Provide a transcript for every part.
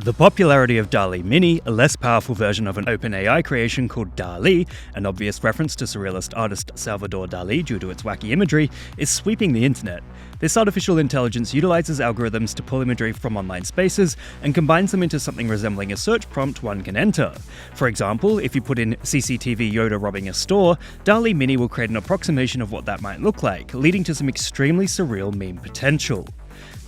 The popularity of Dalle Mini, a less powerful version of an OpenAI creation called Dalle, an obvious reference to surrealist artist Salvador Dali due to its wacky imagery, is sweeping the internet. This artificial intelligence utilizes algorithms to pull imagery from online spaces and combines them into something resembling a search prompt one can enter. For example, if you put in CCTV Yoda robbing a store, Dalle Mini will create an approximation of what that might look like, leading to some extremely surreal meme potential.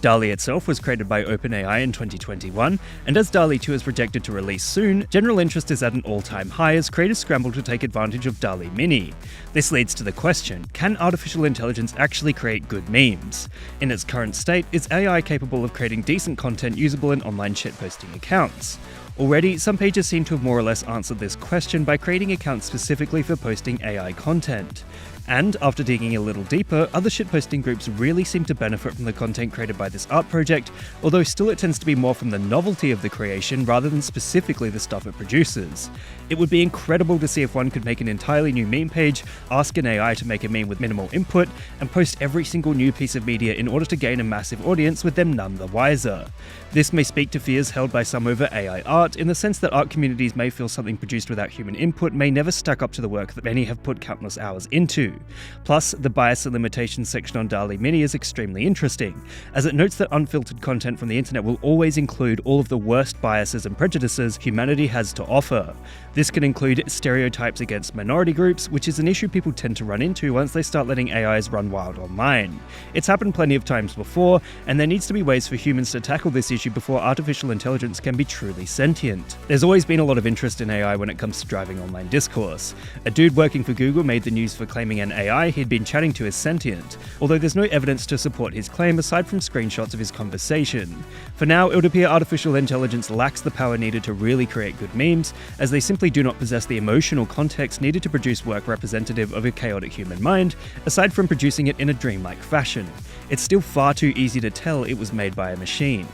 Dalle itself was created by OpenAI in 2021, and as Dalle 2 is projected to release soon, general interest is at an all-time high as creators scramble to take advantage of Dalle Mini. This leads to the question, can artificial intelligence actually create good memes? In its current state, is AI capable of creating decent content usable in online shitposting accounts? Already, some pages seem to have more or less answered this question by creating accounts specifically for posting AI content. And, after digging a little deeper, other shitposting groups really seem to benefit from the content created by this art project, although still it tends to be more from the novelty of the creation rather than specifically the stuff it produces. It would be incredible to see if one could make an entirely new meme page, ask an AI to make a meme with minimal input, and post every single new piece of media in order to gain a massive audience with them none the wiser. This may speak to fears held by some over AI art, in the sense that art communities may feel something produced without human input may never stack up to the work that many have put countless hours into. Plus, the bias and limitations section on Dalle Mini is extremely interesting, as it notes that unfiltered content from the internet will always include all of the worst biases and prejudices humanity has to offer. This can include stereotypes against minority groups, which is an issue people tend to run into once they start letting AIs run wild online. It's happened plenty of times before, and there needs to be ways for humans to tackle this issue before artificial intelligence can be truly sentient. There's always been a lot of interest in AI when it comes to driving online discourse. A dude working for Google made the news for claiming an AI he'd been chatting to is sentient, although there's no evidence to support his claim aside from screenshots of his conversation. For now, it would appear artificial intelligence lacks the power needed to really create good memes, as they simply do not possess the emotional context needed to produce work representative of a chaotic human mind, aside from producing it in a dreamlike fashion. It's still far too easy to tell it was made by a machine.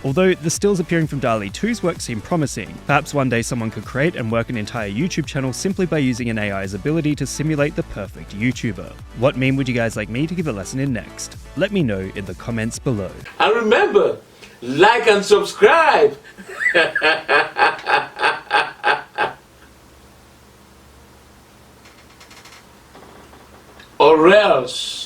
Although the stills appearing from Dalle 2's work seem promising, perhaps one day someone could create and work an entire YouTube channel simply by using an AI's ability to simulate the perfect YouTuber. What meme would you guys like me to give a lesson in next? Let me know in the comments below. And remember, like and subscribe! Or else.